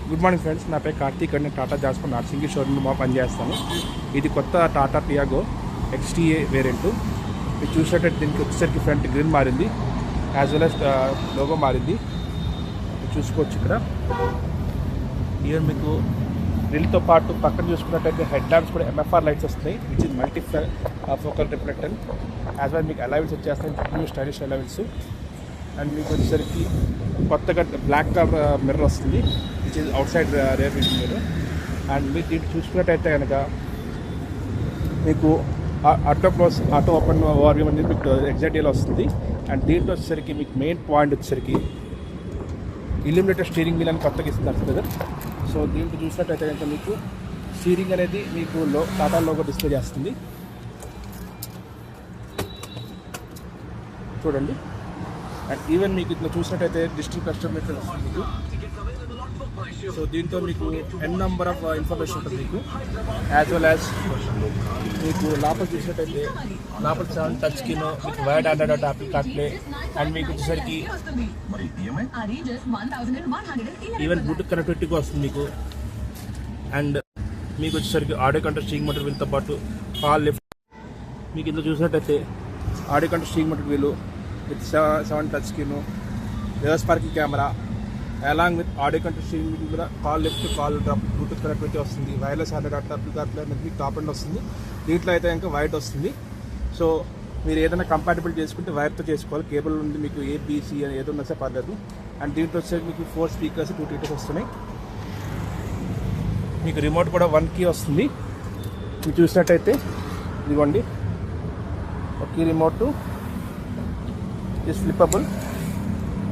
Good morning friends, నా పేరు కార్తీక్ అండి. టాటా జాస్పర్ నార్సింగి షోరూమ్లో పనిచేస్తాను. ఇది కొత్త టాటా టియాగో XTA వేరియంట్. మీరు చూసినట్టయితే దీనికి వచ్చేసరికి ఫ్రంట్ గ్రిల్ మారింది, యాజ్ వెల్ as లోగో మారింది. మీరు చూసుకోవచ్చు ఇక్కడ. ఈవెన్ మీకు గ్రిల్తో పాటు పక్కన చూసుకున్నట్టయితే హెడ్ ల్యాంప్స్ కూడా MFR లైట్స్ వస్తున్నాయి, which is multi focal reflector. As well మీకు అలైవిల్స్ వచ్చేస్తాయి, న్యూ స్టైలిష్ అలైవిల్స్. అండ్ మీకు వచ్చేసరికి కొత్తగా బ్లాక్ మిర్రర్ వస్తుంది, which is out side rare window mirror. And మీరు దీన్ని చూసుకున్నట్టయితే కనుక మీకు ఆటో ఓపెన్ ఓవర్వ్యూ అనేది మీకు XZDలో వస్తుంది. అండ్ దీంట్లో వచ్చేసరికి మీకు మెయిన్ పాయింట్ వచ్చేసరికి ఇల్యూమినేటెడ్ స్టీరింగ్ వీల్ అని కొత్తగా ఇస్తున్నారు బ్రదర్. సో దీంట్లో చూసినట్టయితే కనుక మీకు స్టీరింగ్ అనేది మీకు టాటా లోగో డిస్ప్లే చేస్తుంది, చూడండి. అండ్ ఈవెన్ మీకు ఇట్లా చూసినట్టయితే డిజిటల్ క్లస్టర్ మీటర్ వస్తుంది మీకు. సో దీంతో మీకు నెంబర్ ఆఫ్ ఇన్ఫర్మేషన్ ఉంటుంది మీకు, యాజ్ వెల్ యాజ్ మీకు లోపల చూసినట్టయితే లోపల 7 టచ్ స్క్రీన్, మీకు wide Android Apple CarPlay. And మీకు వచ్చేసరికి ఈవెన్ బ్లూటూత్ కనెక్టివిటీ వస్తుంది మీకు. అండ్ మీకు వచ్చేసరికి ఆడియో కంట్రోల్ స్టీరింగ్ మోటార్ వీల్తో పాటు కాల్ లిఫ్ట్. మీకు ఇందులో చూసినట్టయితే audio control steering motor wheel with 7 touch screen, reverse parking camera, along with audio control steering wheel కూడా call lift, call drop, Bluetooth connectivity వస్తుంది. వైర్లెస్ ఆండ్రాయిడ్ యాపిల్ కార్ప్లే మీకు top and వస్తుంది. దీంట్లో అయితే ఇంకా వైట్ వస్తుంది. సో మీరు ఏదైనా కంపాటబుల్ చేసుకుంటే వైర్తో చేసుకోవాలి. కేబుల్ నుండి మీకు ABC అని ఏదో ఉన్నా సరే పర్లేదు. అండ్ దీంట్లో వచ్చేసి మీకు 4 స్పీకర్స్, 2 TVs వస్తున్నాయి. మీకు రిమోట్ కూడా 1 కీ వస్తుంది. మీరు చూసినట్టయితే ఇదిగోండి, ఒక key remote is flippable,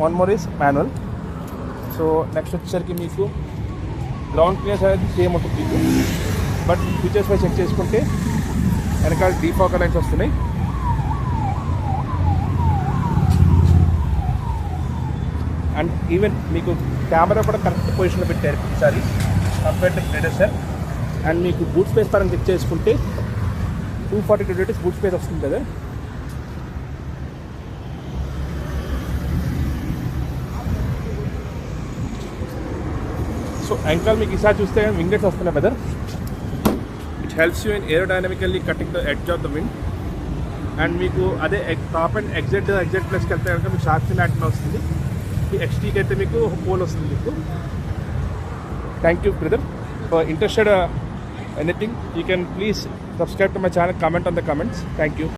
1 more is manual. So next వచ్చేసరికి మీకు గ్రౌండ్ క్లియర్స్ అనేది సేమ్ ఉంటుంది మీకు. బట్ ఫీచర్స్ పై చెక్ చేసుకుంటే వెనకాల డీఫాకర్ లైన్స్ వస్తున్నాయి. అండ్ ఈవెన్ మీకు కెమెరా కూడా కరెక్ట్ పొజిషన్లో పెట్టారు ఈసారి కంపేర్ టు ప్రీవియస్. అండ్ మీకు బూట్ స్పేస్ పరంగా చెక్ చేసుకుంటే 242 లీటర్స్ బూట్ స్పేస్ వస్తుంది కదా. సో యాంకల్ మీకు ఈసారి చూస్తే వింగ్లెట్స్ వస్తున్నాయి brother, which helps you in aerodynamically cutting the edge of the wind. And మీకు అదే టాప్ అండ్ XZ ప్లస్కి వెళ్తే కనుక మీకు షార్ప్స్ యాంటెన్నా వస్తుంది. ఈ XTకి అయితే మీకు పోల్ వస్తుంది మీకు. Thank you brother. For interested anything you can please subscribe to my channel, comment on the comments. Thank you.